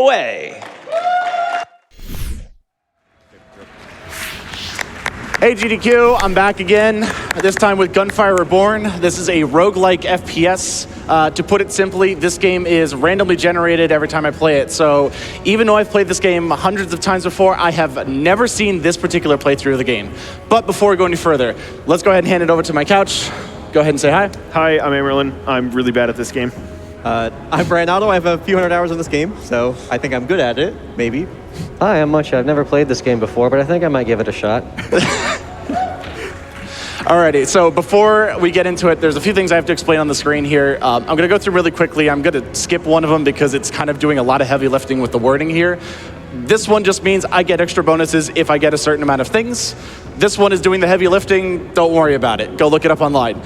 Way. Hey GDQ, I'm back again, this time with Gunfire Reborn. This is a roguelike FPS. To put it simply, this game is randomly generated every time I play it. So even though I've played this game hundreds of times before, I have never seen this particular playthrough of the game. But before we go any further, let's go ahead and hand it over to my couch. Go ahead and say hi. Hi, I'm amyrlinn. I'm really bad at this game. I'm bryonato. I have a few hundred hours in this game, so I think I'm good at it, maybe. Hi, I'm Munch. I've never played this game before, but I think I might give it a shot. Alrighty, so before we get into it, there's a few things I have to explain on the screen here. I'm going to go through really quickly. I'm going to skip one of them because it's kind of doing a lot of heavy lifting with the wording here. This one just means I get extra bonuses if I get a certain amount of things. This one is doing the heavy lifting. Don't worry about it. Go look it up online.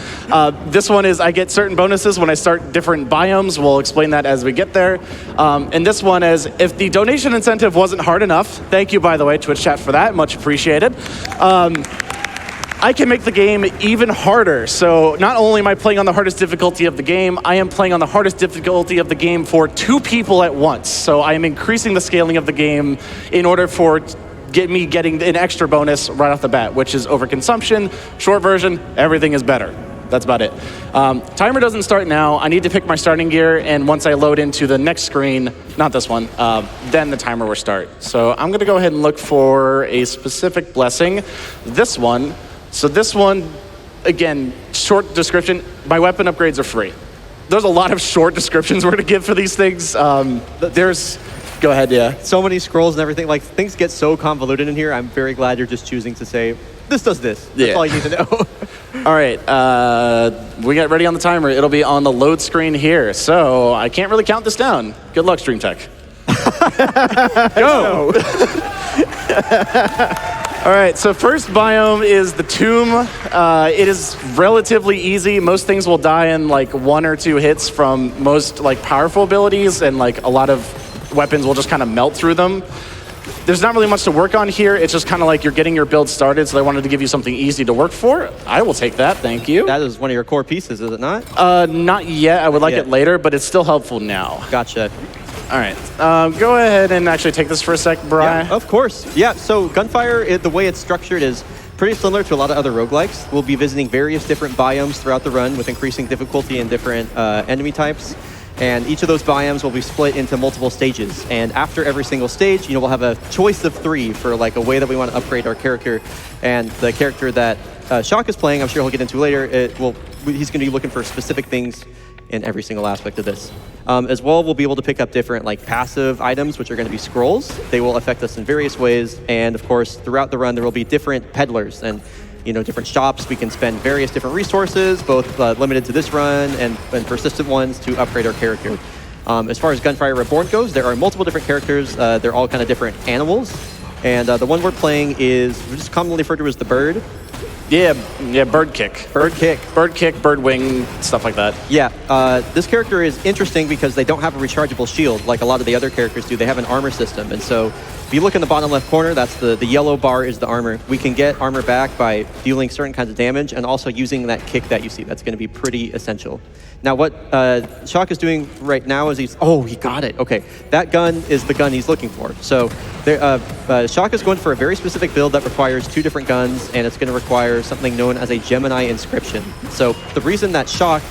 This one is I get certain bonuses when I start different biomes. We'll explain that as we get there. And this one is if the donation incentive wasn't hard enough, thank you, by the way, Twitch chat for that. Much appreciated. I can make the game even harder. So not only am I playing on the hardest difficulty of the game, I am playing on the hardest difficulty of the game for 2 people at once. So I am increasing the scaling of the game in order for me getting an extra bonus right off the bat, which is overconsumption, short version, everything is better. That's about it. Timer doesn't start now. I need to pick my starting gear, and once I load into the next screen, not this one, then the timer will start. So I'm gonna go ahead and look for a specific blessing. This one. So this one, again, short description, my weapon upgrades are free. There's a lot of short descriptions we're gonna give for these things. Go ahead, yeah. So many scrolls and everything, like things get so convoluted in here. I'm very glad you're just choosing to say, this does this. That's all you need to know. All right, we got ready on the timer. It'll be on the load screen here. So I can't really count this down. Good luck, Stream Tech. Go. All right, so first biome is the tomb. It is relatively easy. Most things will die in like 1 or 2 hits from most like powerful abilities, and like a lot of weapons will just kind of melt through them. There's not really much to work on here. It's just kind of like you're getting your build started, so they wanted to give you something easy to work for. I will take that, thank you. That is one of your core pieces, is it not? Not yet. I would like it later, but it's still helpful now. Gotcha. All right, go ahead and actually take this for a sec, Bri. Yeah, of course. Yeah, so Gunfire, the way it's structured is pretty similar to a lot of other roguelikes. We'll be visiting various different biomes throughout the run with increasing difficulty and different enemy types. And each of those biomes will be split into multiple stages. And after every single stage, we'll have a choice of 3 for like a way that we want to upgrade our character. And the character that Shock is playing, I'm sure he'll get into later, he's going to be looking for specific things in every single aspect of this. As well, we'll be able to pick up different like passive items, which are going to be scrolls. They will affect us in various ways. And of course, throughout the run, there will be different peddlers and different shops. We can spend various different resources, both limited to this run and persistent ones to upgrade our character. As far as Gunfire Reborn goes, there are multiple different characters. They're all kind of different animals. And the one we're playing is just commonly referred to as the bird. Yeah, bird kick. Bird kick. Bird kick, bird wing, stuff like that. Yeah, this character is interesting because they don't have a rechargeable shield like a lot of the other characters do. They have an armor system, and so if you look in the bottom left corner, that's the yellow bar is the armor. We can get armor back by dealing certain kinds of damage and also using that kick that you see. That's going to be pretty essential. Now what Shock is doing right now is he got it. Okay, that gun is the gun he's looking for. So Shock is going for a very specific build that requires 2 different guns, and it's going to require something known as a Gemini inscription. So the reason that Shock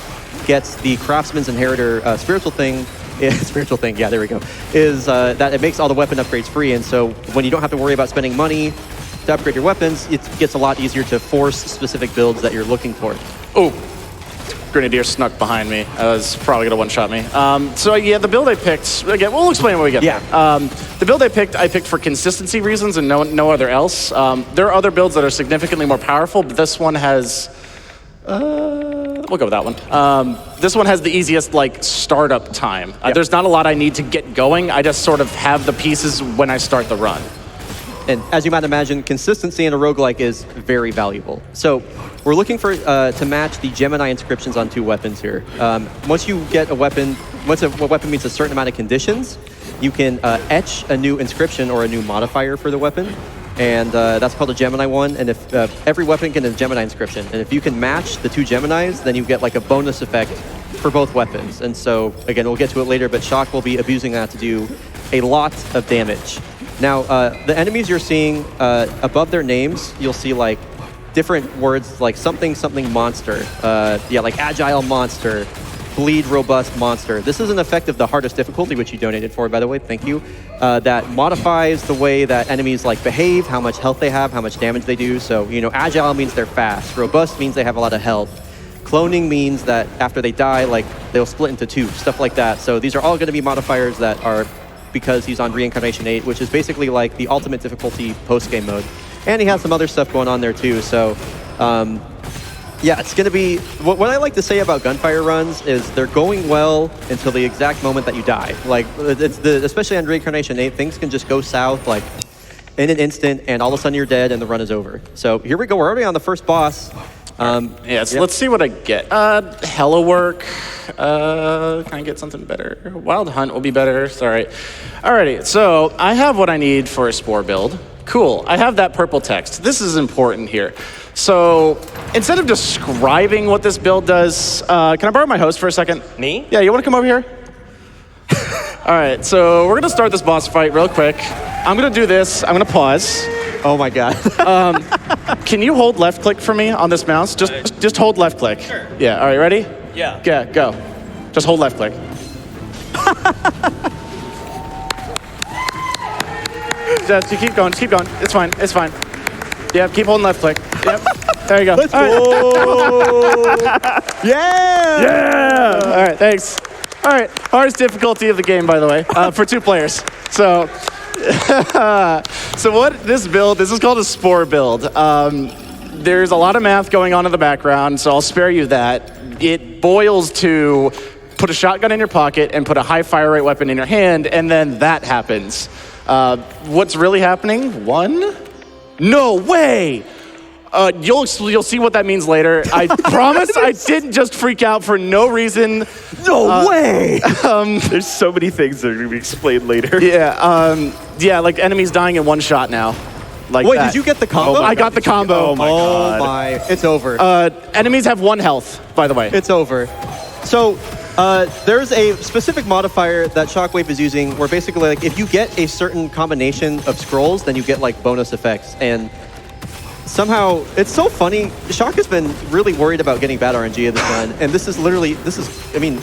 gets the Craftsman's Inheritor spiritual thing, yeah, there we go, is that it makes all the weapon upgrades free. And so when you don't have to worry about spending money to upgrade your weapons, it gets a lot easier to force specific builds that you're looking for. Oh. Grenadier snuck behind me. I was probably gonna one-shot me. So yeah, the build I picked, again, we'll explain when we get there. The build I picked for consistency reasons and no other else. There are other builds that are significantly more powerful, but this one has, we'll go with that one. This one has the easiest like startup time. There's not a lot I need to get going. I just sort of have the pieces when I start the run. And as you might imagine, consistency in a roguelike is very valuable. So we're looking for to match the Gemini inscriptions on 2 weapons here. Once you get a weapon, once a weapon meets a certain amount of conditions, you can etch a new inscription or a new modifier for the weapon. And that's called a Gemini one. And if every weapon can have a Gemini inscription. And if you can match the 2 Geminis, then you get like a bonus effect for both weapons. And so, again, we'll get to it later, but Shock will be abusing that to do a lot of damage. Now, the enemies you're seeing above their names, you'll see like different words like something monster. Yeah, like agile monster, bleed robust monster. This is an effect of the hardest difficulty, which you donated for, by the way, thank you. That modifies the way that enemies like behave, how much health they have, how much damage they do. So, you know, agile means they're fast. Robust means they have a lot of health. Cloning means that after they die, like they'll split into two, stuff like that. So these are all going to be modifiers that are because he's on Reincarnation 8, which is basically like the ultimate difficulty post-game mode. And he has some other stuff going on there too. So yeah, it's going to be, what I like to say about Gunfire runs is they're going well until the exact moment that you die. Like, especially on Reincarnation 8, things can just go south like in an instant and all of a sudden you're dead and the run is over. So here we go, we're already on the first boss. Yeah, so let's see what I get. Hello work. Can I get something better? Wild Hunt will be better. Sorry. Alrighty, so I have what I need for a Spore build. Cool, I have that purple text. This is important here. So instead of describing what this build does, can I borrow my host for a second? Me? Yeah, you want to come over here? All right, so we're going to start this boss fight real quick. I'm going to do this. I'm going to pause. Oh my god. Can you hold left click for me on this mouse? Just hold left click. Sure. Yeah, all right, ready? Yeah. Yeah, go. Just hold left click. Just you keep going, It's fine, it's fine. Yeah, keep holding left click. Yep. There you go. Let's go! Yeah! Yeah! All right, thanks. All right, hardest difficulty of the game, by the way, for 2 players. So, so what this is called a Spore build. There's a lot of math going on in the background, so I'll spare you that. It boils to put a shotgun in your pocket and put a high fire rate weapon in your hand, and then that happens. What's really happening? 1? No way! You'll see what that means later. I promise I didn't just freak out for no reason. No way! There's so many things that are going to be explained later. Yeah, yeah, like enemies dying in 1 shot now. Like Wait, that. did you get the combo? I got the combo. Oh my god. Oh my, it's over. Enemies have 1 health, by the way. It's over. So there's a specific modifier that Shockwve is using where basically like if you get a certain combination of scrolls, then you get like bonus effects. And somehow, it's so funny. Shock has been really worried about getting bad RNG of this run. And this is, I mean,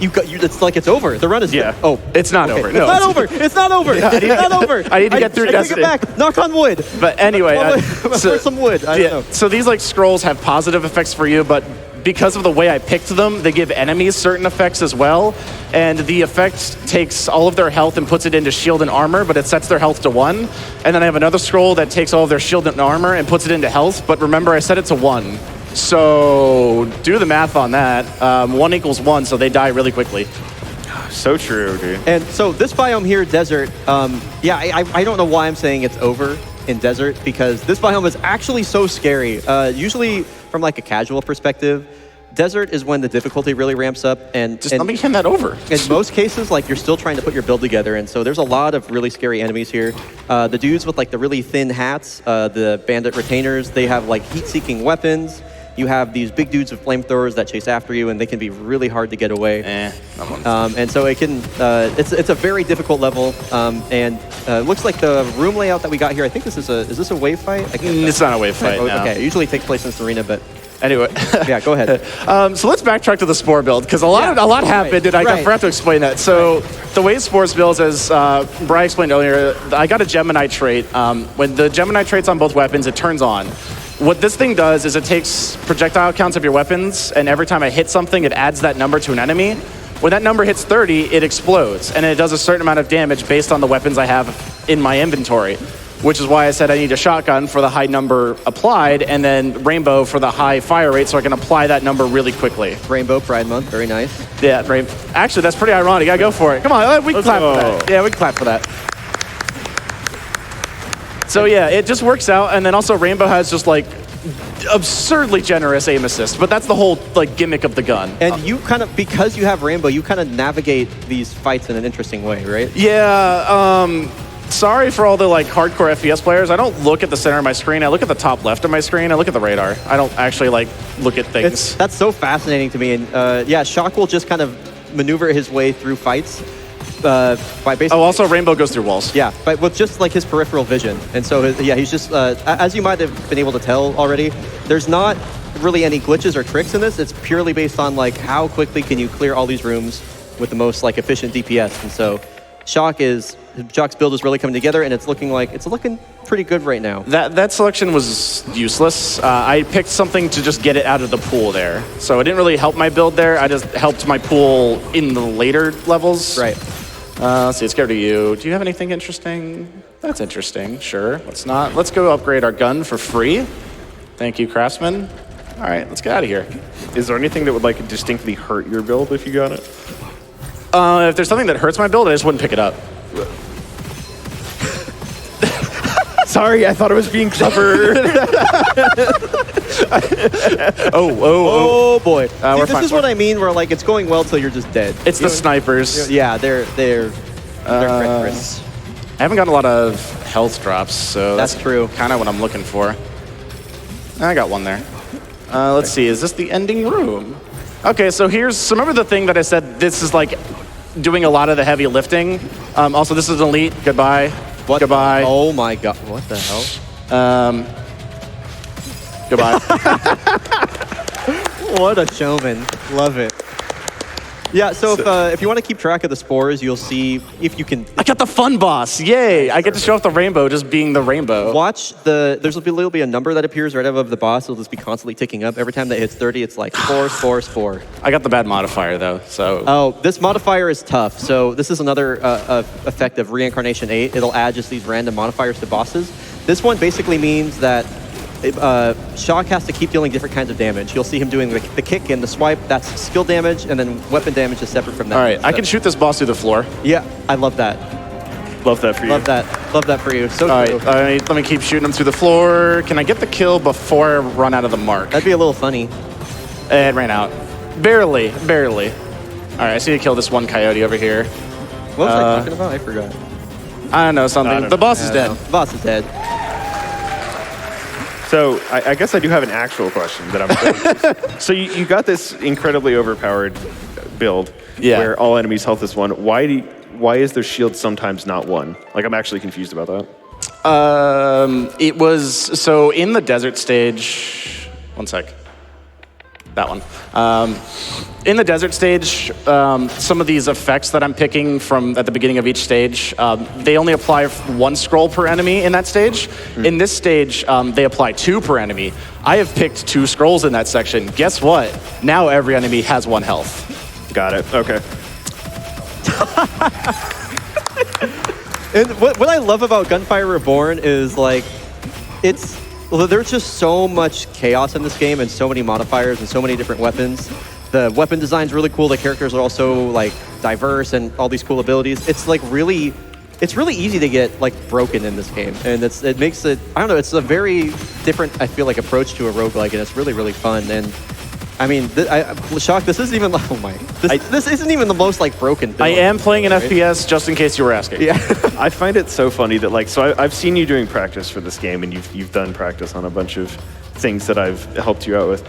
it's like it's over. The run is, oh, it's not over. No, it's not over. It's not over. It's not over. I need to get through Destiny. Take it back. Knock on wood. But anyway, for some wood. I don't know. So these like scrolls have positive effects for you, but because of the way I picked them, they give enemies certain effects as well. And the effect takes all of their health and puts it into shield and armor, but it sets their health to 1. And then I have another scroll that takes all of their shield and armor and puts it into health. But remember, I set it to 1. So do the math on that. 1 equals 1, so they die really quickly. So true, dude. And so this biome here, desert, yeah, I don't know why I'm saying it's over in desert, because this biome is actually so scary. Usually, from like a casual perspective, desert is when the difficulty really ramps up. And just let me hand that over. In most cases, like you're still trying to put your build together, and so there's a lot of really scary enemies here. The dudes with like the really thin hats, the bandit retainers, they have like heat-seeking weapons. You have these big dudes with flamethrowers that chase after you, and they can be really hard to get away. And so it can, it's a very difficult level. And looks like the room layout that we got here, I think this is this a wave fight? It's not a wave fight, no. Okay, it usually takes place in this arena, but anyway. Yeah, go ahead. So let's backtrack to the Spore build, because a lot happened, and I forgot to explain that. So the way Spores builds, as Brian explained earlier, I got a Gemini trait. When the Gemini trait's on both weapons, it turns on. What this thing does is it takes projectile counts of your weapons, and every time I hit something, it adds that number to an enemy. When that number hits 30, it explodes, and it does a certain amount of damage based on the weapons I have in my inventory, which is why I said I need a shotgun for the high number applied, and then Rainbow for the high fire rate, so I can apply that number really quickly. Rainbow Pride Month, very nice. Yeah, actually, that's pretty ironic. I go for it. Come on, we can clap for that. Yeah, we can clap for that. So yeah, it just works out, and then also Rainbow has just like absurdly generous aim assist, but that's the whole like gimmick of the gun. And you kind of, because you have Rainbow, you kind of navigate these fights in an interesting way, right? Yeah, sorry for all the like hardcore FPS players. I don't look at the center of my screen. I look at the top left of my screen. I look at the radar. I don't actually like look at things. That's so fascinating to me. And yeah, Shock will just kind of maneuver his way through fights. by basically... Oh, also Rainbow goes through walls. Yeah, but with just like his peripheral vision. And so, yeah, he's just, as you might have been able to tell already, there's not really any glitches or tricks in this. It's purely based on like how quickly can you clear all these rooms with the most like efficient DPS. And so Shock's build is really coming together, and it's looking pretty good right now. That selection was useless. I picked something to just get it out of the pool there. So it didn't really help my build there. I just helped my pool in the later levels. Right. Let's see, let's go to you. Do you have anything interesting? That's interesting, sure. Let's not. Let's go upgrade our gun for free. Thank you, Craftsman. All right, let's get out of here. Is there anything that would like distinctly hurt your build if you got it? If there's something that hurts my build, I just wouldn't pick it up. Sorry, I thought it was being clever. Oh boy. See, we're this fine. is what I mean, where like it's going well till you're just dead. It's the snipers. Yeah, they're treacherous. I haven't gotten a lot of health drops, so That's true. Kind of what I'm looking for. I got one there. Let's see, is this the ending room? Okay, so remember the thing that I said, this is like doing a lot of the heavy lifting. Also, this is an elite, goodbye. What? Goodbye. Oh my god, what the hell? Goodbye. What a showman. Love it. Yeah, so if you want to keep track of the spores, you'll see if you can... I got the fun boss, yay! I get to show off the rainbow just being the rainbow. Watch there'll be a number that appears right above the boss. It'll just be constantly ticking up. Every time that hits 30, it's like spore. I got the bad modifier though, so... Oh, this modifier is tough. So this is another effect of Reincarnation 8. It'll add just these random modifiers to bosses. This one basically means that Shock has to keep dealing different kinds of damage. You'll see him doing the kick and the swipe. That's skill damage, and then weapon damage is separate from that. All right, I can shoot this boss through the floor. Yeah, I love that. Love that for you. Love that for you. So All true. right, let me keep shooting him through the floor. Can I get the kill before I run out of the mark? That'd be a little funny. It ran out. Barely. All right, I see you kill this one coyote over here. What was I talking about? I forgot. I don't know, something. The boss is dead. The boss is dead. So I guess I do have an actual question that I'm going So you got this incredibly overpowered build where all enemies' health is 1. Why is their shield sometimes not 1? Like, I'm actually confused about that. It was, so in the desert stage, one sec. That one. In the desert stage, some of these effects that I'm picking from at the beginning of each stage, they only apply 1 scroll per enemy in that stage. In this stage, they apply 2 per enemy. I have picked 2 scrolls in that section. Guess what? Now every enemy has 1 health. Got it. Okay. And what I love about Gunfire Reborn is like, there's just so much chaos in this game and so many modifiers and so many different weapons. The weapon design's really cool. The characters are also like diverse and all these cool abilities. It's like it's really easy to get like broken in this game, and it makes it, I don't know, it's a very different, I feel like, approach to a roguelike, and it's really, really fun. And I mean, Shock, this isn't even, oh my, this isn't even the most like broken build. I am playing an FPS, just in case you were asking. Yeah. I find it so funny that like, so I've seen you doing practice for this game, and you've done practice on a bunch of things that I've helped you out with.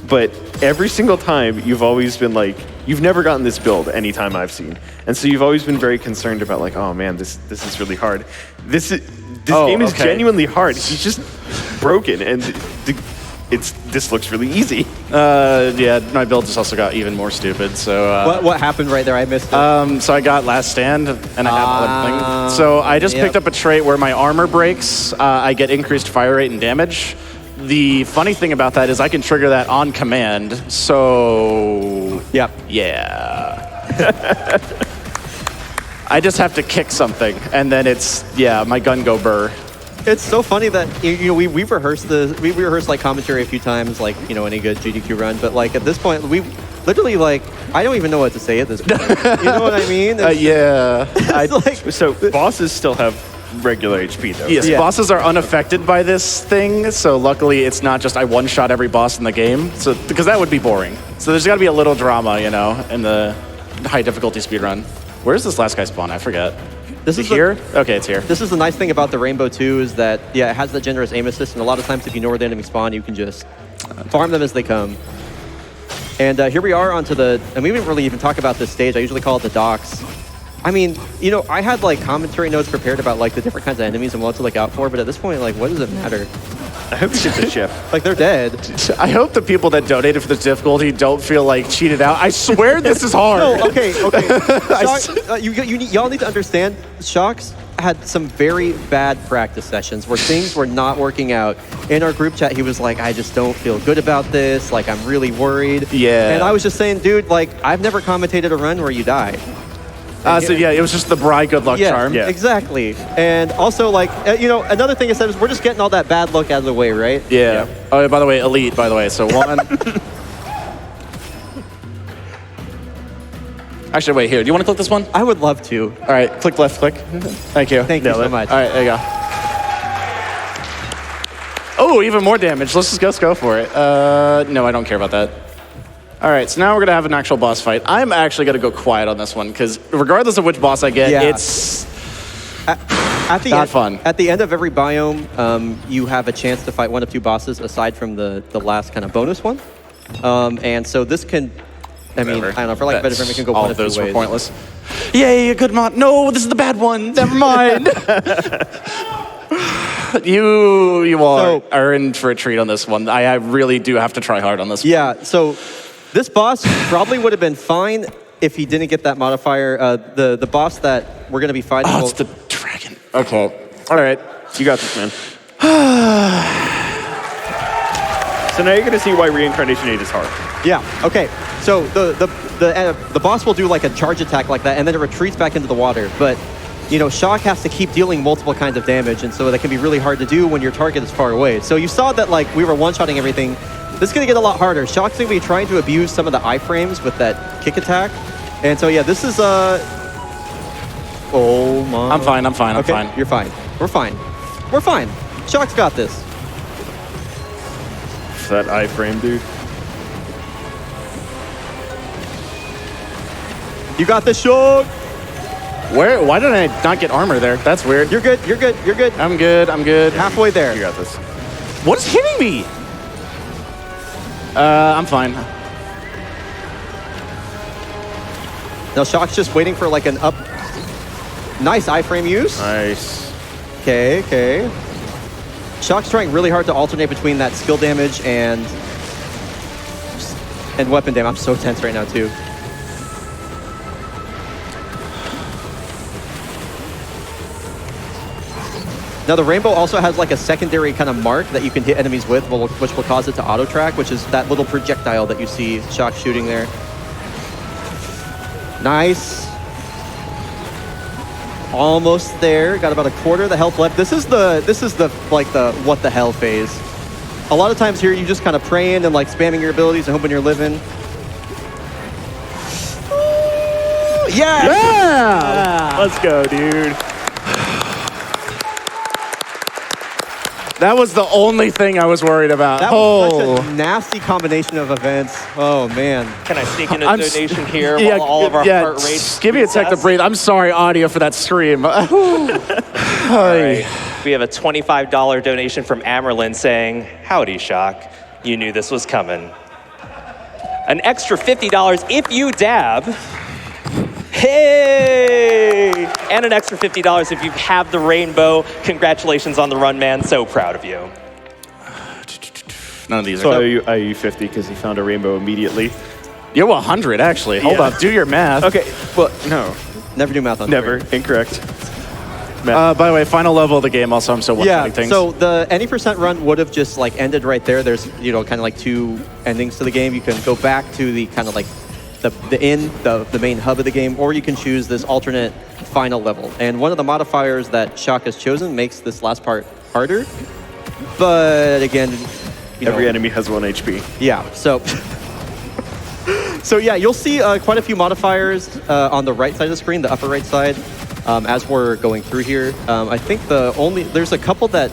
But every single time, you've always been like, you've never gotten this build any time I've seen. And so you've always been very concerned about like, oh man, this is really hard. This game is genuinely hard. He's just broken, and this looks really easy. Yeah, my build just also got even more stupid. So what happened right there? I missed it. So I got Last Stand, and I had one thing. So I just picked up a trait where my armor breaks. I get increased fire rate and damage. The funny thing about that is I can trigger that on command. So yeah. I just have to kick something, and then my gun go burr. It's so funny that we've rehearsed we rehearsed like commentary a few times, like any good GDQ run, but like at this point we literally like I don't even know what to say at this point. You know what I mean? So bosses still have regular HP though. Yes, bosses are unaffected by this thing, so luckily it's not just I one-shot every boss in the game, so because that would be boring. So there's got to be a little drama, in the high difficulty speedrun. Where's this last guy spawn? I forget. This is here? Okay, it's here. This is the nice thing about the Rainbow 2 is that, it has that generous aim assist, and a lot of times if you know where the enemy spawn, you can just farm them as they come. And here we are and we didn't really even talk about this stage. I usually call it the docks. I mean, you know, I had like commentary notes prepared about like the different kinds of enemies and what to look out for, but at this point, like, what does it matter? I hope you get the ship. Like, they're dead. I hope the people that donated for this difficulty don't feel like cheated out. I swear this is hard. No, okay. Shock, y'all need to understand, Shocks had some very bad practice sessions where things were not working out. In our group chat, he was like, I just don't feel good about this. Like, I'm really worried. Yeah. And I was just saying, dude, like, I've never commentated a run where you die. So yeah, it was just the Bry good luck charm. Yeah. Exactly. And also, like, you know, another thing I said is we're just getting all that bad luck out of the way, right? Yeah. Oh, by the way, elite, by the way. So one. Actually, wait, here. Do you want to click this one? I would love to. All right, click left, click. Thank you. Thank you so much. All right, there you go. Oh, even more damage. Let's go for it. No, I don't care about that. All right, so now we're going to have an actual boss fight. I'm actually going to go quiet on this one, because regardless of which boss I get, it's at the not end, fun. At the end of every biome, you have a chance to fight one of two bosses aside from the last kind of bonus one. And so this can, I mean, I don't know, for lack of a better term, it can go all one of of those two were ways. pointless. Yay, a good mod. No, this is the bad one. Never mind. You all are in for a treat on this one. I really do have to try hard on this one. Yeah, so this boss probably would have been fine if he didn't get that modifier. The boss that we're going to be fighting. Oh, it's the dragon. Okay. All right. You got this, man. So now you're going to see why Reincarnation 8 is hard. Yeah, okay. So the boss will do like a charge attack like that, and then it retreats back into the water. But, you know, Shock has to keep dealing multiple kinds of damage, and so that can be really hard to do when your target is far away. So you saw that, like, we were one-shotting everything. This is going to get a lot harder. Shock's going to be trying to abuse some of the iframes with that kick attack. And so, yeah, this is, oh, my. I'm fine. I'm fine. You're fine. We're fine. We're fine. Shock's got this. That iframe, dude. You got this, Shock. Why did I not get armor there? That's weird. You're good. You're good. You're good. I'm good. I'm good. Halfway there. You got this. What is hitting me? I'm fine. Now Shock's just waiting for like an up. Nice iframe use. Nice. Okay, okay. Shock's trying really hard to alternate between that skill damage and weapon damage. I'm so tense right now too. Now the rainbow also has like a secondary kind of mark that you can hit enemies with, which will cause it to auto track, which is that little projectile that you see Shock shooting there. Nice. Almost there. Got about a quarter of the health left. This is the like the what the hell phase. A lot of times here you just kind of praying and like spamming your abilities and hoping you're living. Yeah! Let's go, dude. That was the only thing I was worried about. That was such a nasty combination of events. Oh, man. Can I sneak in a I'm donation here while all of our heart rates give me a sec to reassess? breathe. I'm sorry, audio, for that scream. All right. We have a $25 donation from Amyrlinn saying, "Howdy, Shock. You knew this was coming." An extra $50 if you dab. Hey! And an extra $50 if you have the rainbow. Congratulations on the run, man. So proud of you. None of these So are. I owe you 50 because he found a rainbow immediately. You're 100, actually. Hold Yeah. up. Do your math. Okay, well, no. Never do math on Never. screen. Incorrect. By the way, final level of the game also, I'm still one-shotting things. So the any percent run would have just like ended right there. There's, you know, kind of like two endings to the game. You can go back to the kind of like the main hub of the game, or you can choose this alternate final level. And one of the modifiers that Shock has chosen makes this last part harder. But again, Every enemy has 1 HP. Yeah, so yeah, you'll see quite a few modifiers on the right side of the screen, the upper right side, as we're going through here. I think there's a couple that,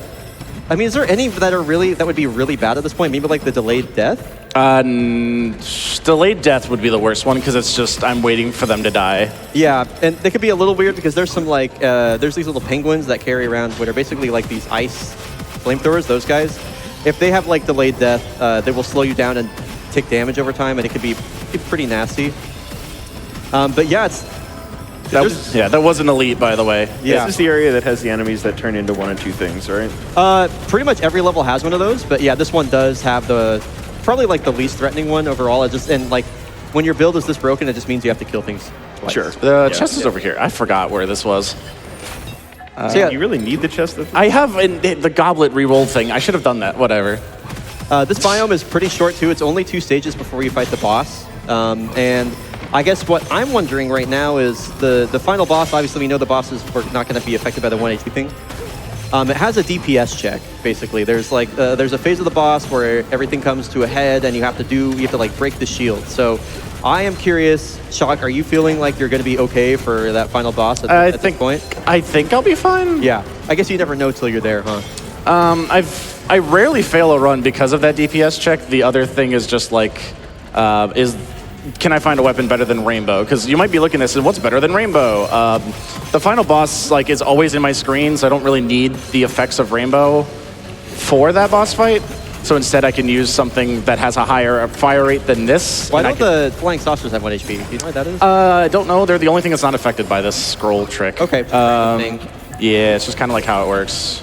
I mean, is there any that would be really bad at this point? Maybe like the delayed death? Delayed death would be the worst one, because it's just, I'm waiting for them to die. Yeah, and they could be a little weird because there's some like, there's these little penguins that carry around what are basically like these ice flamethrowers, those guys. If they have like delayed death, they will slow you down and take damage over time, and it could be pretty nasty. But yeah, That was an elite, by the way. Yeah. This is the area that has the enemies that turn into one of two things, right? Pretty much every level has one of those, but yeah, this one does have probably like the least threatening one overall. And like when your build is this broken, it just means you have to kill things twice. Sure. The chest is over here. I forgot where this was. So yeah, You really need the chest? I have the goblet reroll thing. I should have done that. Whatever. this biome is pretty short too. It's only 2 stages before you fight the boss. And I guess what I'm wondering right now is the final boss. Obviously, we know the boss is not going to be affected by the 1 HP thing. It has a DPS check, basically. There's there's a phase of the boss where everything comes to a head, and you have to like break the shield. So, I am curious, Shock. Are you feeling like you're going to be okay for that final boss at this point? I think I'll be fine. Yeah. I guess you never know till you're there, huh? I rarely fail a run because of that DPS check. The other thing is just like, can I find a weapon better than Rainbow? Because you might be looking at this and what's better than Rainbow? The final boss is always in my screen, so I don't really need the effects of Rainbow for that boss fight. So instead I can use something that has a higher fire rate than this. Why don't the flying saucers have 1 HP? Do you know what that is? I don't know. They're the only thing that's not affected by this scroll trick. Okay. Yeah, it's just kind of like how it works.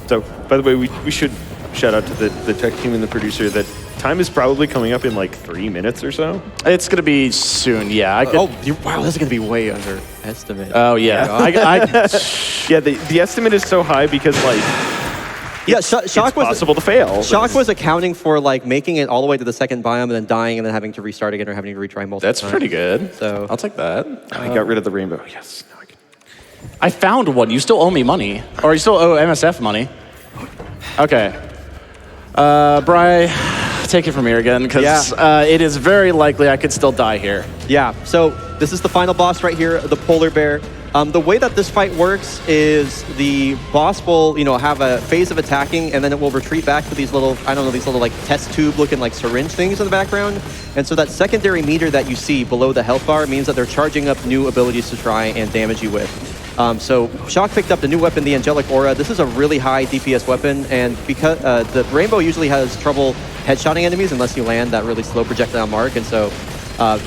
So, by the way, we should shout out to the tech team and the producer that time is probably coming up in like 3 minutes or so. It's going to be soon, yeah. wow, this is going to be way underestimated. Oh, yeah. Yeah, the estimate is so high because yeah, it's Shock was possible to fail. Shock was accounting for making it all the way to the second biome and then dying and then having to restart again or having to retry multiple That's times. pretty good. So I'll take that. I got rid of the rainbow. Yes. Now I can. I found one. You still owe me money. Or you still owe MSF money. Okay. Bri, take it from here again, because it is very likely I could still die here. yeah, so this is the final boss right here, the polar bear. The way that this fight works is the boss will, have a phase of attacking, and then it will retreat back to these little, test tube looking like syringe things in the background. And so that secondary meter that you see below the health bar means that they're charging up new abilities to try and damage you with. So Shock picked up the new weapon, the Angelic Aura. This is a really high DPS weapon, and because the Rainbow usually has trouble headshotting enemies unless you land that really slow projectile mark, and so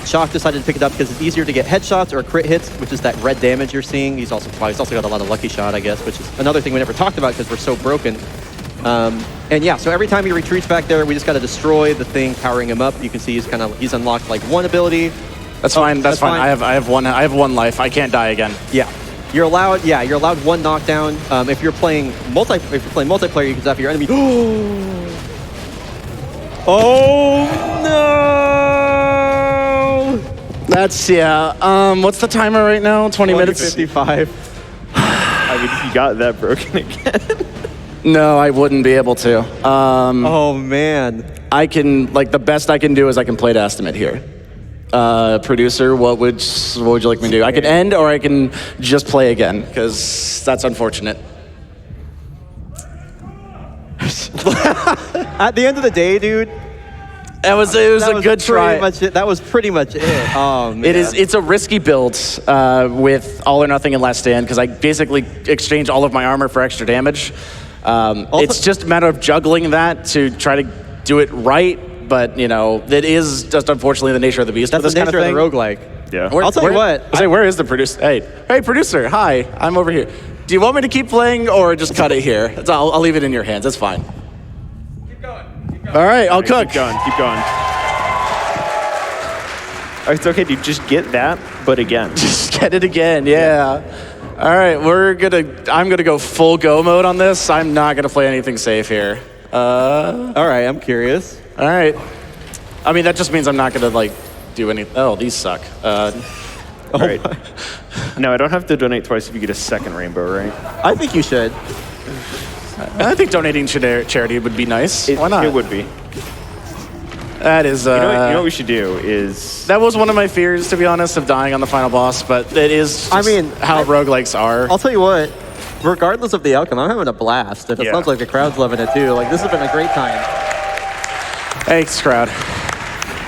Shock decided to pick it up because it's easier to get headshots or crit hits, which is that red damage you're seeing. He's also got a lot of lucky shot, I guess, which is another thing we never talked about because we're so broken. And yeah, so every time he retreats back there, we just got to destroy the thing powering him up. You can see he's unlocked one ability. That's fine. That's fine. I have one life. I can't die again. Yeah. You're allowed 1 knockdown. If you're playing multiplayer, you can zap your enemy. Oh no! That's what's the timer right now? 20 minutes. 55. I mean, you got that broken again. No, I wouldn't be able to. Oh man. I can the best I can do is I can play to estimate here. Producer, what would you like me to do? I can end or I can just play again, because that's unfortunate. At the end of the day, dude, It was a good try. That was pretty much it. Oh man. It's a risky build with all or nothing and last stand, because I basically exchanged all of my armor for extra damage. It's just a matter of juggling that to try to do it right. But, that is just unfortunately the nature of the beast. That's for this the nature kind of of the roguelike. Yeah. I'll tell you what. Where is the producer? Hey, producer. Hi, I'm over here. Do you want me to keep playing or just cut it here? I'll leave it in your hands. That's fine. Keep going. All right, I'll cook. Keep going. All right, it's okay, dude. Just get that, but again. Just get it again. Yeah. All right, I'm gonna go full go mode on this. I'm not gonna play anything safe here. All right, I'm curious. All right. I mean, that just means I'm not gonna do any. Oh, these suck. All right. No, I don't have to donate twice if you get a second rainbow, right? I think you should. I think donating to charity would be nice. Why not? It would be. That is. You know what we should do is. That was one of my fears, to be honest, of dying on the final boss. But it is. How roguelikes are. I'll tell you what. Regardless of the outcome, I'm having a blast. And it sounds like the crowd's loving it too. This has been a great time. Thanks, crowd.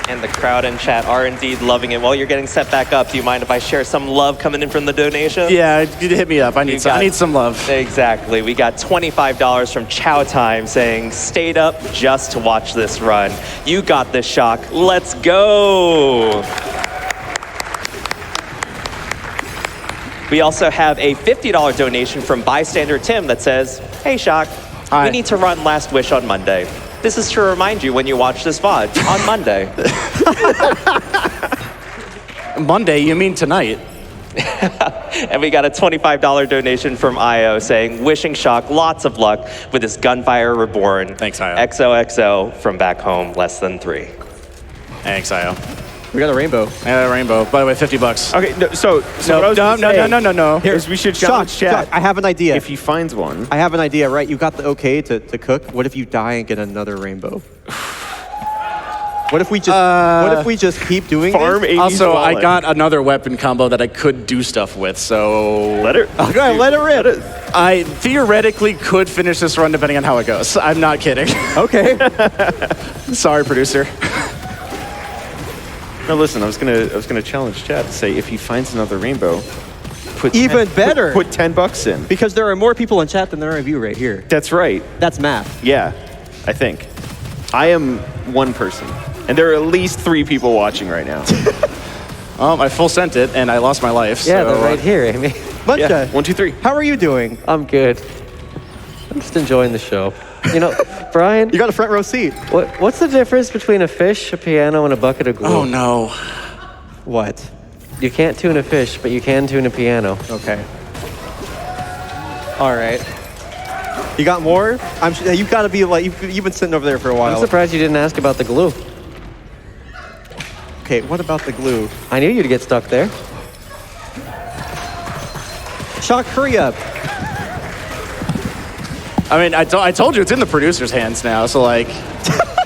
And the crowd and chat are indeed loving it. While you're getting set back up, do you mind if I share some love coming in from the donation? Yeah, hit me up. I need some love. Exactly. We got $25 from Chow Time saying, stayed up just to watch this run. You got this, Shock. Let's go. We also have a $50 donation from bystander Tim that says, "Hey Shock, Hi. we need to run Last Wish on Monday. This is to remind you when you watch this VOD on Monday." Monday, you mean tonight? And we got a $25 donation from Io saying, "Wishing Shock lots of luck with this Gunfire Reborn. Thanks, Io. XOXO from back home, less than 3. Thanks, Io. We got a rainbow. Yeah, rainbow. By the way, $50. Okay, so what I was gonna say No. is we should challenge chat. I have an idea. If he finds one. I have an idea, right? You got the okay to cook. What if you die and get another rainbow? What if we just keep doing Farm this? 80s Also, I wallet. got another weapon combo that I could do stuff with, so... Let it. Okay, let it rip. I theoretically could finish this run depending on how it goes. I'm not kidding. Okay. Sorry, producer. No, listen. I was gonna challenge chat to say if he finds another rainbow, put Even better. Put $10 in. Because there are more people in chat than there are of you right here. That's right. That's math. Yeah, I think. I am one person, and there are at least 3 people watching right now. I full sent it, and I lost my life. Yeah, so, they're right here, Amy. Muncha, Yeah. 1, 2, 3. how are you doing? I'm good. I'm just enjoying the show. You know, Brian, You got a front row seat. what's the difference between a fish, a piano, and a bucket of glue? Oh, no. What? You can't tune a fish, but you can tune a piano. Okay. All right. You got more? You've got to be like, you've been sitting over there for a I'm while. surprised you didn't ask about the glue. Okay, what about the glue? I knew you'd get stuck there. Shock, hurry up. I mean, I told you it's in the producer's hands now, so like,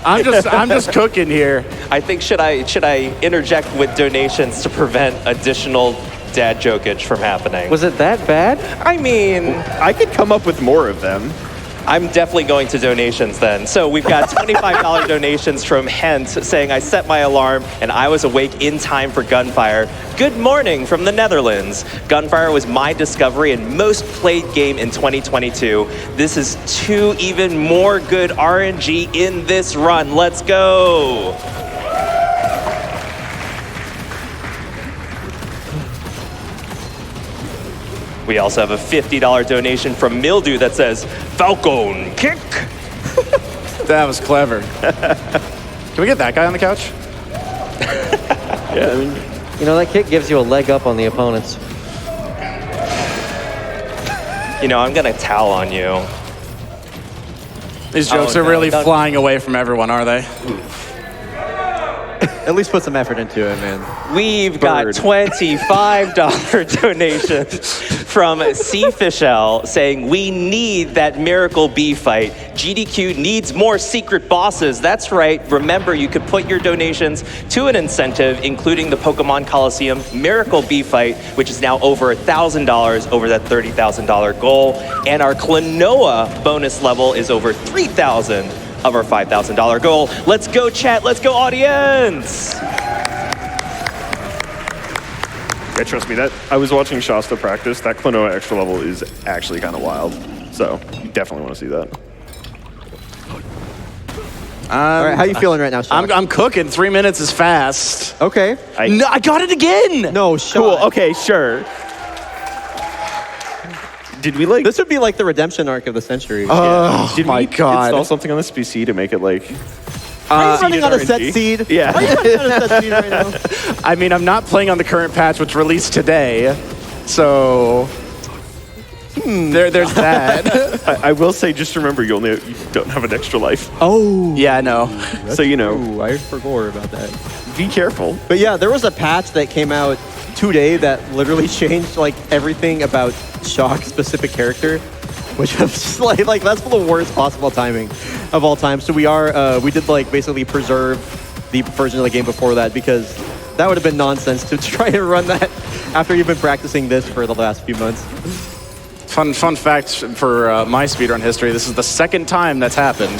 I'm just cooking here. I think should I interject with donations to prevent additional dad jokage from happening? Was it that bad? I mean, I could come up with more of them. I'm definitely going to donations then. So we've got $25 donations from Hent saying, "I set my alarm and I was awake in time for Gunfire. Good morning from the Netherlands. Gunfire was my discovery and most played game in 2022. This is 2 even more good RNG in this run. Let's go." We also have a $50 donation from Mildew that says, "Falcon kick." That was clever. Can we get that guy on the couch? Yeah, I mean, You know, that kick gives you a leg up on the opponents. You know, I'm gonna towel on you. These jokes are no, really don't- flying away from everyone, are they? At least put some effort into it, man. We've got Bird. $25 donation from C. Fischel saying, "We need that Miracle B fight. GDQ needs more secret bosses." That's right. Remember, you could put your donations to an incentive, including the Pokemon Coliseum Miracle B fight, which is now over $1,000 over that $30,000 goal. And our Klonoa bonus level is over 3,000 of our $5,000 goal. Let's go, chat. Let's go, audience. yeah, trust me, that I was watching Shasta practice. That Klonoa extra level is actually kind of wild. So you definitely want to see that. All right, how you feeling right now, Shock? I'm cooking. 3 minutes is fast. Okay. No, I got it again. No, Shock. Cool. Okay, sure. Did we like? This would be like the redemption arc of the century. Oh Did my we god. install something on this PC to make it like? Are you running on a RNG? set seed? Yeah. Are you running on a set seed right now? I mean, I'm not playing on the current patch, which released today, so there's that. I will say, just remember, you don't have an extra life, Oh. Yeah, I know. so you know, Ooh, I forgot about that. be careful. But yeah, there was a patch that came out today that literally changed like everything about Shock's specific character, which was just like that's the worst possible timing of all time. So we did like basically preserve the version of the game before that because that would have been nonsense to try and run that after you've been practicing this for the last few months. Fun fact for my speedrun history, this is the second time that's happened.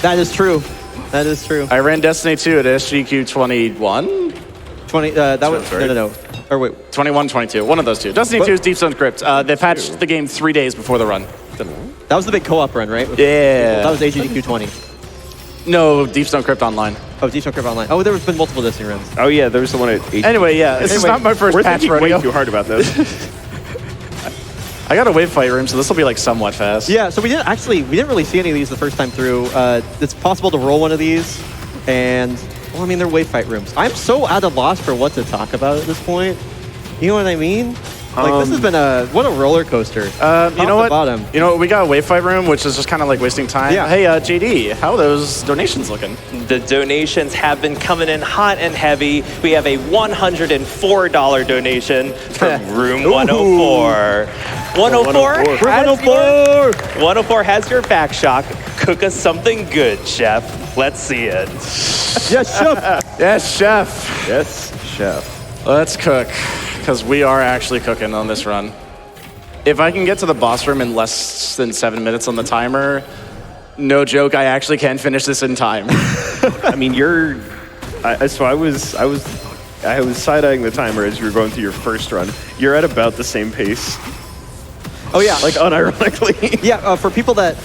That is true. That is true. I ran Destiny 2 at SGQ 21? 20. That was right. no. Or wait. 21, 22, one of those two. Destiny 2 is Deep Stone Crypt. They patched the game 3 days before the run. That was the big co-op run, right? Yeah. That was AGDQ 20. No, Deep Stone Crypt Online. Oh, Deep Stone Crypt Online. Oh, there's been multiple dissing runs. Oh yeah, there was the one at 8. Anyway, yeah, this is not my first We're patch thinking rodeo. way too hard about this. I got a wave fight room, so this will be like somewhat fast. Yeah, so we didn't really see any of these the first time through. It's possible to roll one of these, and well, I mean, they're wave fight rooms. I'm so at a loss for what to talk about at this point. You know what I mean? Like this has been what a roller coaster. You know what? Bottom. You know what? We got a wave fight room, which is just kind of like wasting time. Yeah. Hey, JD, how are those donations looking? The donations have been coming in hot and heavy. We have a $104 donation from Room 104. 104 has your back, Shock. Cook us something good, chef. Let's see it. Yes, chef. Yes, chef. Yes, chef. Let's cook, because we are actually cooking on this run. If I can get to the boss room in less than 7 minutes on the timer, no joke, I actually can finish this in time. I mean, I was side-eyeing the timer as you were going through your first run. You're at about the same pace. Oh yeah. Like unironically. Yeah, for people that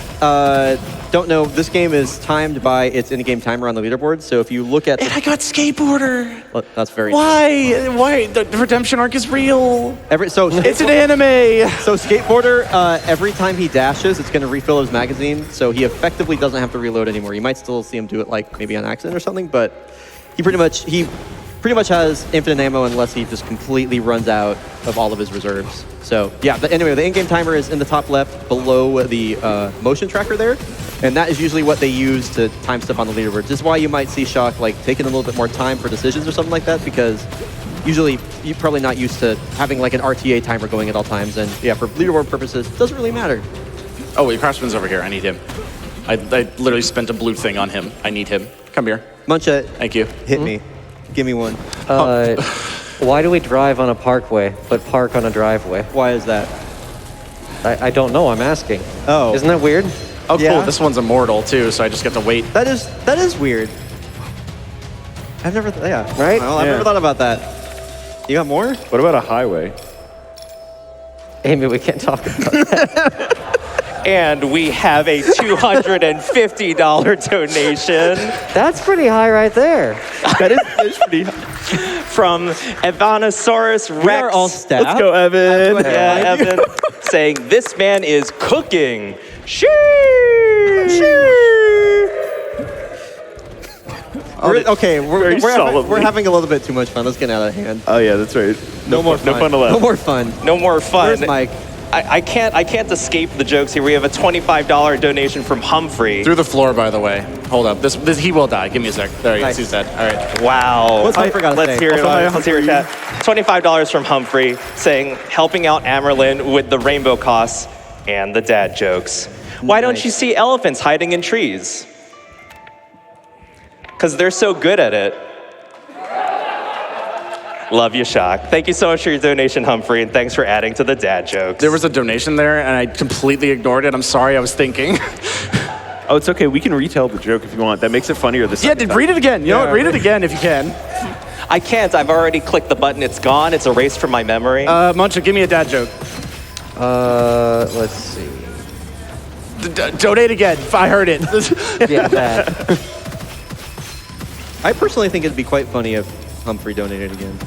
don't know, this game is timed by its in-game timer on the leaderboard. So if you look at And I got skateboarder. well, that's very Why? The redemption arc is real. it's It's an anime. So skateboarder, every time he dashes, it's going to refill his magazine, so he effectively doesn't have to reload anymore. You might still see him do it like maybe on accident or something, but he pretty much has infinite ammo unless he just completely runs out of all of his reserves. So yeah, but anyway, the in-game timer is in the top left below the motion tracker there, and that is usually what they use to time stuff on the leaderboard. This is why you might see Shock like taking a little bit more time for decisions or something like that, because usually you're probably not used to having like an RTA timer going at all times, and yeah, for leaderboard purposes, it doesn't really matter. Oh, wait, Craftsman's over here. I need him. I literally spent a blue thing on him. I need him. Come here. Muncha, Thank you. hit me. Give me one. Why do we drive on a parkway but park on a driveway? Why is that? I don't know. I'm asking. Oh. Isn't that weird? Oh, cool. Yeah. This one's immortal, too, so I just get to wait. That is weird. I've never, Right? Well, I've Yeah. never thought about that. You got more? What about a highway? Amy, we can't talk about that. And we have a $250 donation That's pretty high right there. That is pretty high. from Evanosaurus Rex. We are all staff. Let's go, Evan. Yeah, Evan, saying this man is cooking. Sheesh. Solemnly. We're having a little bit too much fun. Let's get out of hand. Oh yeah, that's right. No more fun. No fun allowed. No more fun. No more fun. Where's Mike? I can't escape the jokes here. We have a $25 donation from Humphrey. Through the floor, by the way. Hold up. This he will die. Give me a sec. There he Nice. is. He's dead. All right. Wow. What's Humphrey got to Let's say? hear it. Also, Let's hear it, chat. $25 from Humphrey saying helping out Amyrlinn with the rainbow costs and the dad jokes. Why don't you see elephants hiding in trees? Because they're so good at it. Love you, Shock. Thank you so much for your donation, Humphrey, and thanks for adding to the dad jokes. There was a donation there, and I completely ignored it. I'm sorry. I was thinking. Oh, it's okay. We can retell the joke if you want. That makes it funnier this Yeah, time. read it again. You know what? Read it again if you can. I can't. I've already clicked the button. It's gone. It's erased from my memory. Muncha, give me a dad joke. Let's see. Donate again. I heard it. Yeah, that. I personally think it'd be quite funny if Humphrey donated again.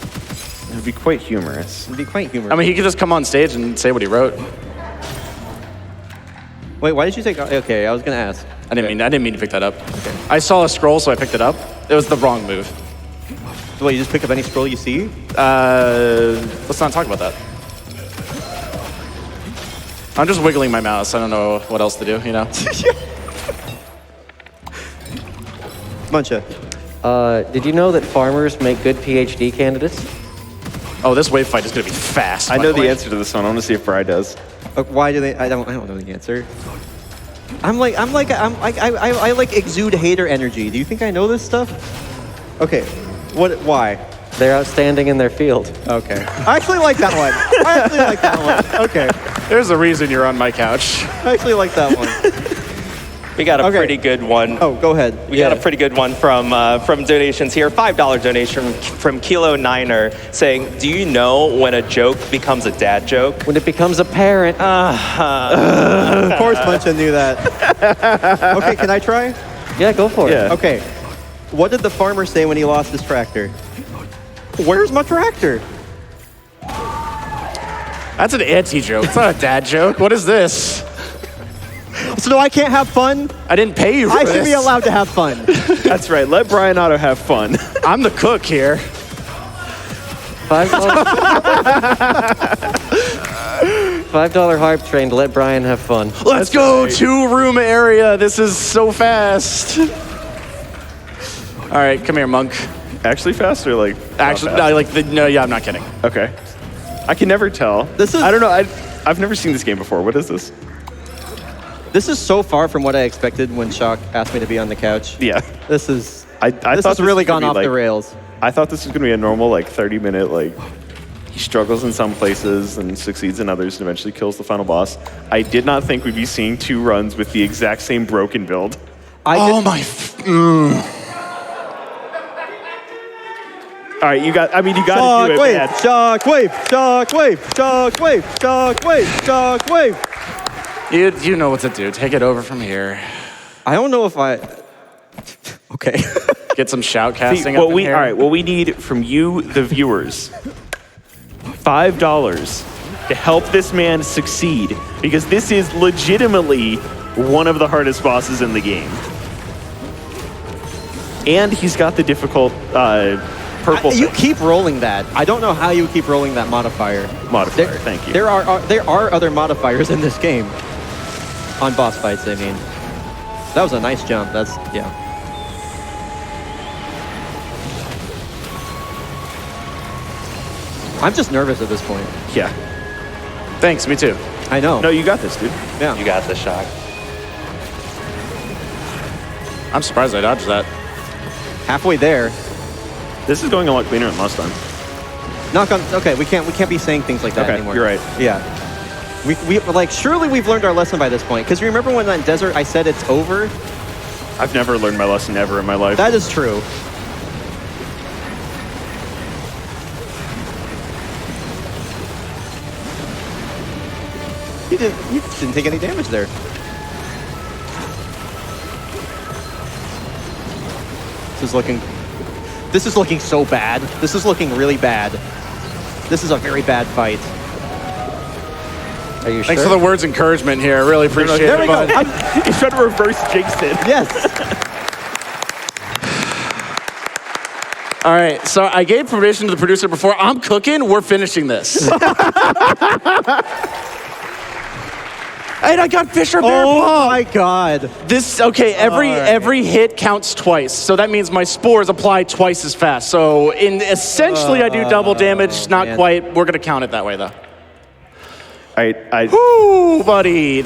It would be quite humorous. It'd be quite humorous. I mean, he could just come on stage and say what he wrote. Wait, why did you take? Okay, I was gonna ask. I didn't mean to pick that up. Okay. I saw a scroll, so I picked it up. It was the wrong move. So wait, you just pick up any scroll you see? Let's not talk about that. I'm just wiggling my mouse. I don't know what else to do, you know? Muncha. Did you know that farmers make good PhD candidates? Oh, this wave fight is going to be fast. I by know the the way. answer to this one. I want to see if Bri does. Why do they? I don't know the answer. I like exude hater energy. Do you think I know this stuff? Okay. Why? They're outstanding in their field. Okay. I actually like that one. I actually like that one. Okay. There's a reason you're on my couch. I actually like that one. We got a Okay. pretty good one. Oh, go ahead. We got a pretty good one from donations here. $5 donation from Kilo Niner saying, do you know when a joke becomes a dad joke? When it becomes apparent. Of course, Muncha knew that. Okay, can I try? Yeah, go for it. Yeah. Okay. What did the farmer say when he lost his tractor? Where's my tractor? That's an auntie joke. It's not a dad joke. What is this? So no, I can't have fun? I didn't pay you for I this. should be allowed to have fun. That's right. Let bryonato have fun. I'm the cook here. $5 hype train to let Brian have fun. Let's go. 2-room area. This is so fast. All right, come here, monk. Actually fast or like? Actually, not no, no, yeah, I'm not kidding. fast? Okay. I can never tell. This is- I don't know. I've never seen this game before. What is this? This is so far from what I expected when Shock asked me to be on the couch. Yeah. This is... I this thought has really was gonna gone be, off the like- rails. I thought this was going to be a normal, like, 30-minute, like, he struggles in some places and succeeds in others and eventually kills the final boss. I did not think we'd be seeing 2 runs with the exact same broken build. Oh my. All right, you got to do it, man. Shockwve! Shockwve! Shockwave! Shockwave! Shockwave! You know what to do. Take it over from here. I don't know if I... Okay. Get some shout See, casting up in here. all right, what we need from you, the viewers, $5 to help this man succeed, because this is legitimately one of the hardest bosses in the game. And he's got the difficult purple You thing. keep rolling that. I don't know how you keep rolling that modifier. Modifier, thank you. There are other modifiers in this game. On boss fights, I mean. That was a nice jump. That's, yeah. I'm just nervous at this point. Yeah. Thanks, me too. I know. No, you got this, dude. yeah. You got this, Shock. I'm surprised I dodged that. Halfway there. This is going a lot cleaner than last time. Knock on. Okay, we can't be saying things like that Okay, anymore. you're right. Yeah. We like surely we've learned our lesson by this point. Because remember when that desert I said it's over? I've never learned my lesson ever in my life. That is true. You didn't take any damage there. This is looking so bad. This is looking really bad. This is a very bad fight. Are you Thanks sure? for the words of encouragement here. I really appreciate There it. we go. bud. He's trying to reverse jinx it. Yes. All right, so I gave permission to the producer before. I'm cooking. We're finishing this. And I got Fisher Bear. Oh my God. This okay. Every hit counts twice, so that means my spores apply twice as fast. So essentially, I do double damage. Not man. quite. We're gonna count it that way, though. I Ooh, buddy,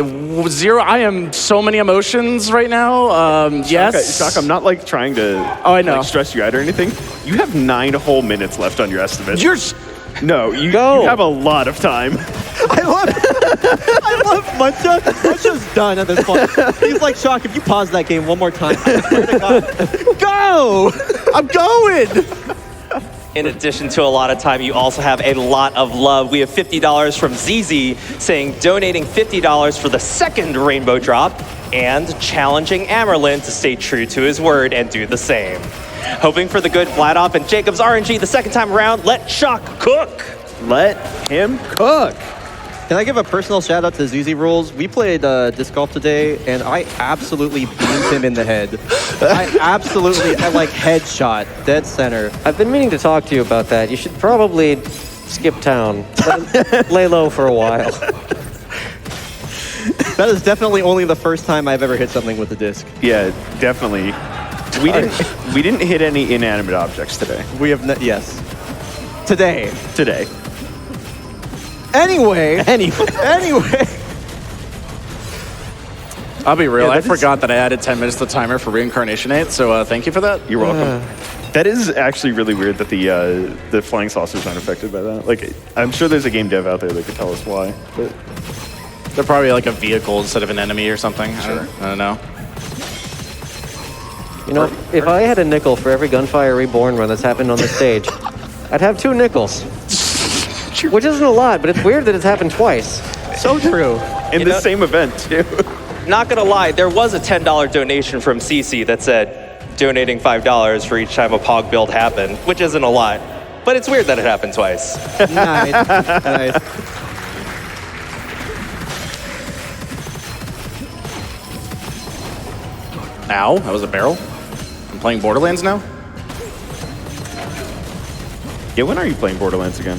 zero. I am so many emotions right now. Yes. Shock, I'm not like trying to I know. like, stress you out or anything. You have 9 whole minutes left on your estimate. No, you have a lot of time. I love Muncha. Muncha's done at this point. He's like, Shock, if you pause that game one more time, I swear to God. Go! I'm going. In addition to a lot of time, you also have a lot of love. We have $50 from ZZ saying donating $50 for the second rainbow drop and challenging Amyrlinn to stay true to his word and do the same. Hoping for the good Vladoff and Jacob's RNG the second time around, let Shock cook. Let him cook. Can I give a personal shout out to ZZ Rules? We played disc golf today, and I absolutely beamed him in the head. I like headshot, dead center. I've been meaning to talk to you about that. You should probably skip town. Lay low for a while. That is definitely only the first time I've ever hit something with a disc. Yeah, definitely. We didn't hit any inanimate objects today. We have yes. Today. Anyway. I'll be real. Yeah, I that is- forgot that I added 10 minutes to the timer for Reincarnation 8, so thank you for that. You're welcome. That is actually really weird that the flying saucers aren't affected by that. Like, I'm sure there's a game dev out there that could tell us why. But They're probably like a vehicle instead of an enemy or something. Sure. I don't know. You know, if I had a nickel for every Gunfire Reborn run that's happened on the stage, I'd have 2 nickels. Which isn't a lot, but it's weird that it's happened twice. So true. in the same event too. Not gonna lie, there was a $10 donation from CC that said donating $5 for each time a Pog build happened, which isn't a lot, but it's weird that it happened twice. Nice. Nice. Ow, that was a barrel. I'm playing Borderlands now? Yeah, when are you playing Borderlands again?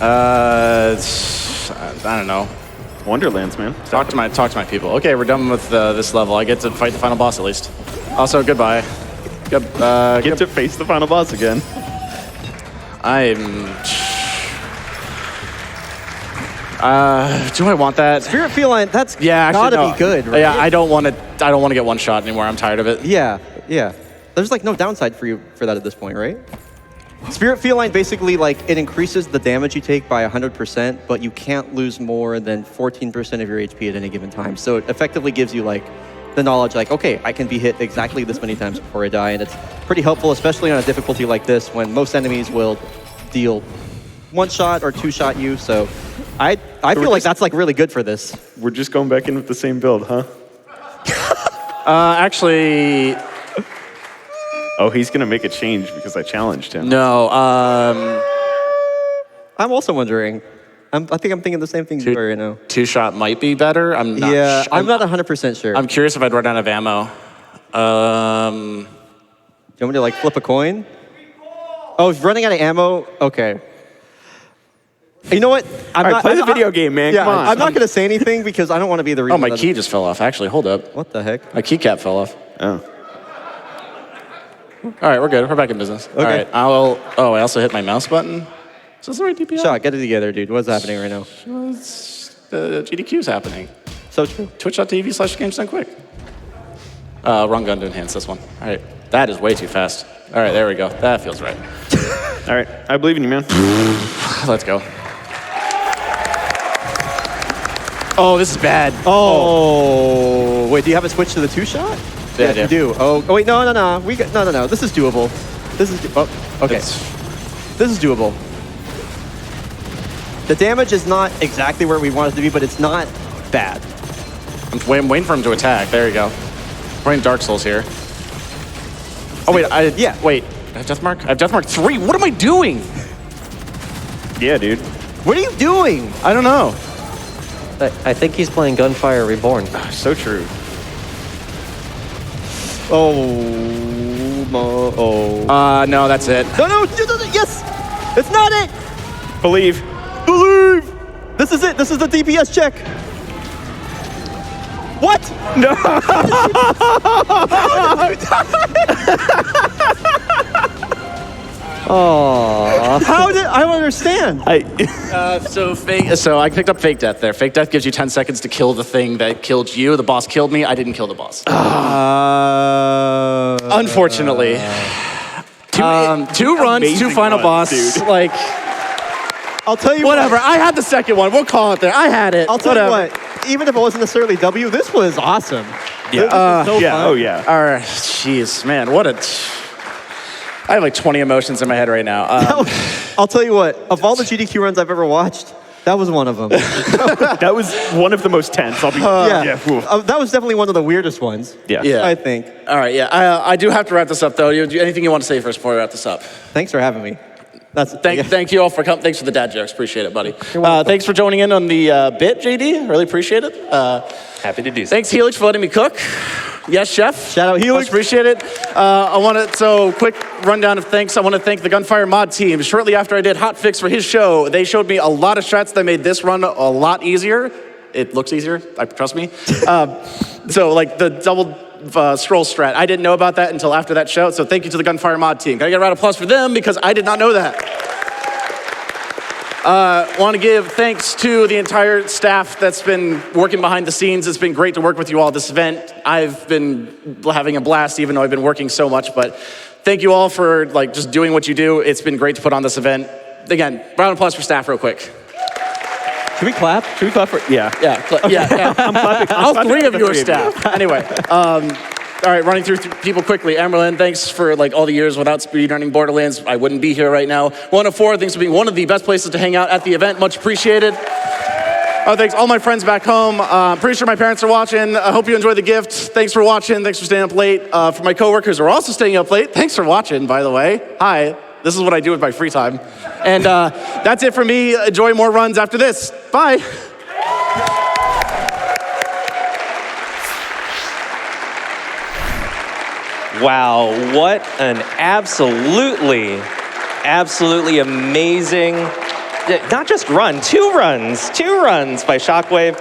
I don't know. Wonderlands, man. Talk to my people. Okay, we're done with this level. I get to fight the final boss at least. Also, goodbye. Get to face the final boss again. Do I want that? Spirit Feline, that's Yeah, actually, gotta no. be good, right? Yeah, I don't want to get one shot anymore. I'm tired of it. Yeah, yeah. There's like no downside for you for that at this point, right? Spirit Feline basically like it increases the damage you take by 100%, but you can't lose more than 14% of your HP at any given time. So it effectively gives you like the knowledge like, okay, I can be hit exactly this many times before I die, and it's pretty helpful, especially on a difficulty like this when most enemies will deal one shot or two shot you. So I feel like that's like really good for this. We're just going back in with the same build, huh? Actually, Oh, he's gonna make a change because I challenged him. no. I'm also wondering. I think I'm thinking the same thing you are right now. Two shot might be better. I'm not. Yeah, I'm not 100% sure. I'm curious if I'd run out of ammo. Do you want me to like flip a coin? Oh, if running out of ammo? Okay. You know what? All right, play the video game, man. Yeah, Come on. I'm not going to say anything because I don't want to be the reason. Oh, my key just fell off. Actually, hold up. What the heck? My keycap fell off. Oh. All right, we're good. We're back in business. All right. Oh, I also hit my mouse button. Is this the right DPI? Shot, get it together, dude. What's happening right now? GDQ's happening. So true. Twitch.tv/GamesDoneQuick. Wrong gun to enhance this one. All right. That is way too fast. All right, there we go. That feels right. All right, I believe in you, man. Let's go. Oh, this is bad. Oh. Wait, do you have a switch to the two-shot? Yeah, I you do. Oh, wait, no. No. This is doable. This is, okay. This is doable. The damage is not exactly where we want it to be, but it's not bad. I'm waiting for him to attack. There you go. I'm playing Dark Souls here. Oh, wait. Wait. I have Deathmark? I have Deathmark 3. What am I doing? Yeah, dude. What are you doing? I don't know. I think he's playing Gunfire Reborn. So true. No, that's it. No, yes! It's not it! Believe. This is it. This is the DPS check. What? No. Oh. How did I don't understand? So I picked up Fake Death there. Fake Death gives you 10 seconds to kill the thing that killed you. The boss killed me. I didn't kill the boss. Unfortunately. Two runs, two final boss. dude. Like, I'll tell you whatever. What, I had the second one. We'll call it there. I had it. I'll tell you what. Even if it wasn't necessarily W, this was awesome. Yeah. This was so Yeah. fun. Oh, yeah. All right. Jeez, man. I have like 20 emotions in my head right now. I'll tell you what. Of all the GDQ runs I've ever watched, that was one of them. That was one of the most tense. I'll be. That was definitely one of the weirdest ones. Yeah. I think. All right. Yeah. I do have to wrap this up though. Anything you want to say first before we wrap this up? Thanks for having me. Thank you all for coming. Thanks for the dad jokes. Appreciate it, buddy. Thanks for joining in on the bit, JD. Really appreciate it. Happy to do so. Thanks, Helix, for letting me cook. Yes, chef. Shout out Helix. Much appreciate it. Quick rundown of thanks. I want to thank the Gunfire mod team. Shortly after I did Hotfix for his show, they showed me a lot of strats that made this run a lot easier. It looks easier, trust me. So like the double scroll strat. I didn't know about that until after that show, so thank you to the Gunfire mod team. Gotta get a round of applause for them because I did not know that. Want to give thanks to the entire staff that's been working behind the scenes. It's been great to work with you all at this event. I've been having a blast even though I've been working so much, but thank you all for like just doing what you do. It's been great to put on this event. Again, round of applause for staff real quick. Should we clap? Should we clap for? Yeah. Yeah. I'm clapping. All three of you are staff. Anyway, all right, running through people quickly. Amyrlinn, thanks for like all the years without speedrunning Borderlands. I wouldn't be here right now. 104, thanks for being one of the best places to hang out at the event. Much appreciated. Oh, thanks. All my friends back home. Pretty sure my parents are watching. I hope you enjoyed the gift. Thanks for watching. Thanks for staying up late. For my coworkers who are also staying up late, thanks for watching, by the way. Hi. This is what I do with my free time. And that's it for me. Enjoy more runs after this. Bye. Wow, what an absolutely amazing, not just run, two runs by Shockwve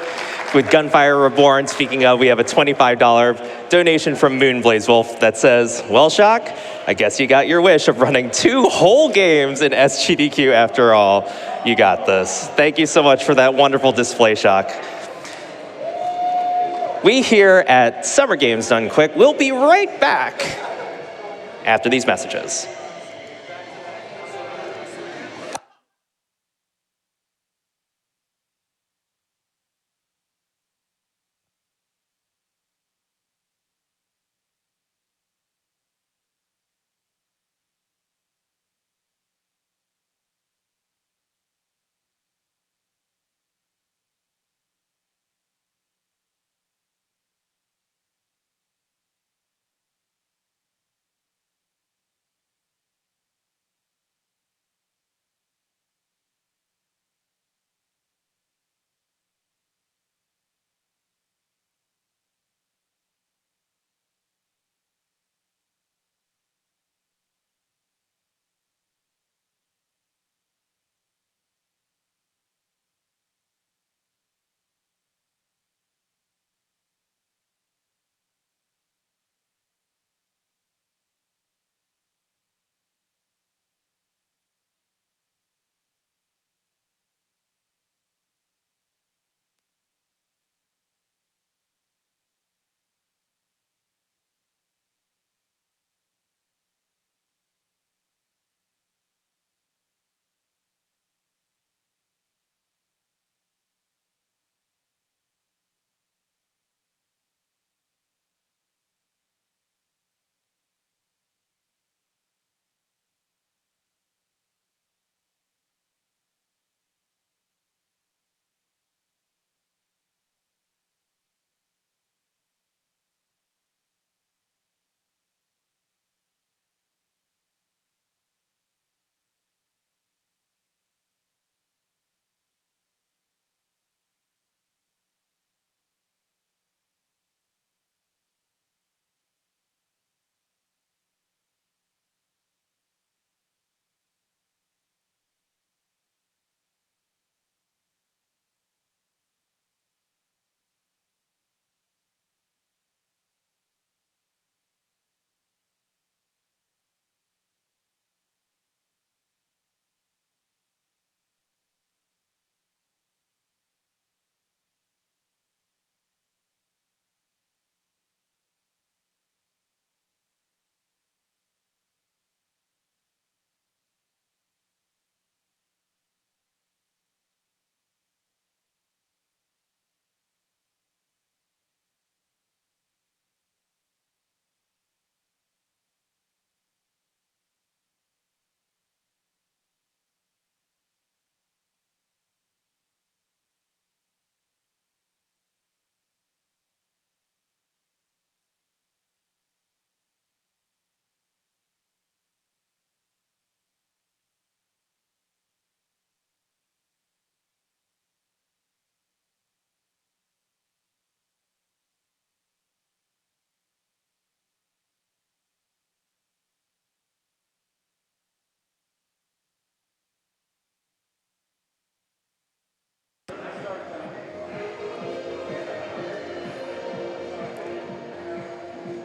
with Gunfire Reborn. Speaking of, we have a $25 donation from Moonblaze Wolf that says, well, Shock, I guess you got your wish of running 2 whole games in SGDQ after all. You got this. Thank you so much for that wonderful display, Shock. We here at Summer Games Done Quick will be right back after these messages.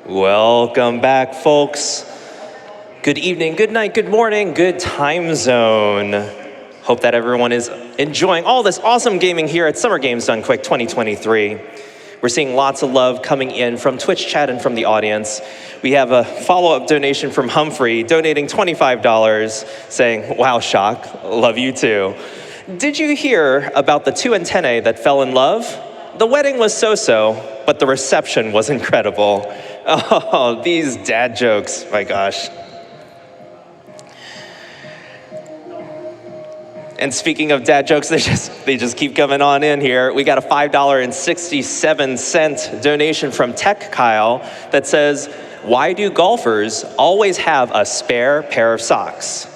Welcome back, folks. Good evening, good night, good morning, good time zone. Hope that everyone is enjoying all this awesome gaming here at Summer Games Done Quick 2023. We're seeing lots of love coming in from Twitch chat and from the audience. We have a follow-up donation from Humphrey, donating $25, saying, wow, Shock, love you too. Did you hear about the 2 antennae that fell in love? The wedding was so-so, but the reception was incredible. Oh, these dad jokes, my gosh. And speaking of dad jokes, they just keep coming on in here. We got a $5.67 donation from Tech Kyle that says, why do golfers always have a spare pair of socks?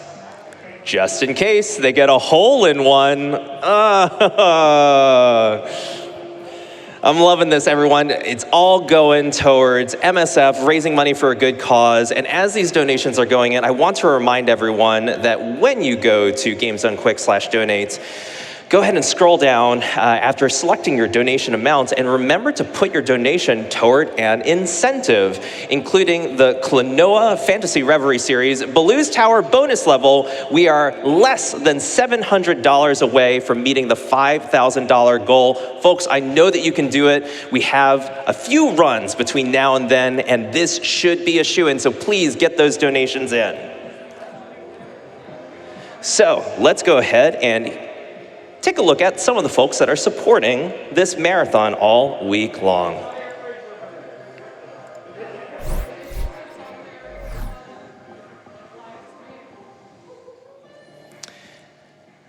Just in case they get a hole in one. I'm loving this, everyone. It's all going towards MSF, raising money for a good cause. And as these donations are going in, I want to remind everyone that when you go to GamesDoneQuick/donate, go ahead and scroll down after selecting your donation amount, and remember to put your donation toward an incentive, including the Klonoa Fantasy Reverie Series, Baloo's Tower bonus level. We are less than $700 away from meeting the $5,000 goal. Folks, I know that you can do it. We have a few runs between now and then, and this should be a shoo-in, so please get those donations in. So let's go ahead and take a look at some of the folks that are supporting this marathon all week long.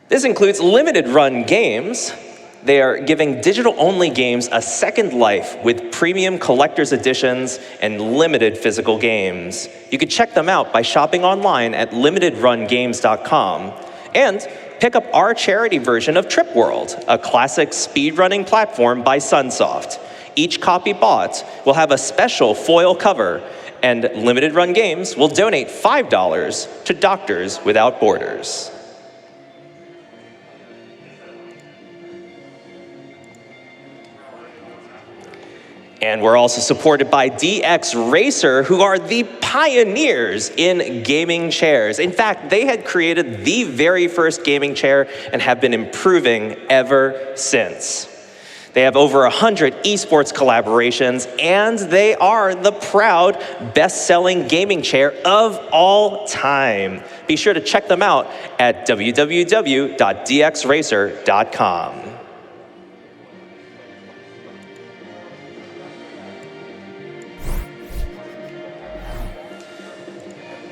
This includes Limited Run Games. They are giving digital-only games a second life with premium collector's editions and limited physical games. You can check them out by shopping online at limitedrungames.com. And pick up our charity version of Trip World, a classic speedrunning platform by Sunsoft. Each copy bought will have a special foil cover, and Limited Run Games will donate $5 to Doctors Without Borders. And we're also supported by DX Racer, who are the pioneers in gaming chairs. In fact, they had created the very first gaming chair and have been improving ever since. They have over 100 esports collaborations, and they are the proud best-selling gaming chair of all time. Be sure to check them out at www.dxracer.com.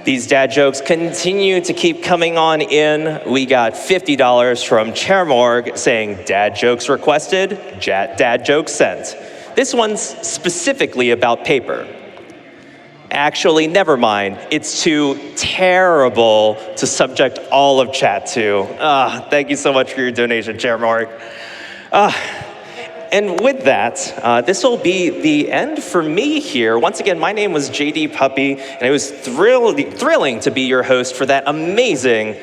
These dad jokes continue to keep coming on in. We got $50 from Chairmorg saying, dad jokes requested, dad jokes sent. This one's specifically about paper. Actually, never mind. It's too terrible to subject all of chat to. Thank you so much for your donation, Chairmorg. And with that, this will be the end for me here. Once again, my name was JD Puppy, and it was thrilling to be your host for that amazing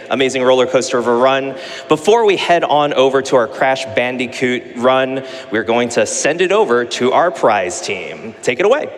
roller coaster of a run. Before we head on over to our Crash Bandicoot run, we're going to send it over to our prize team. Take it away.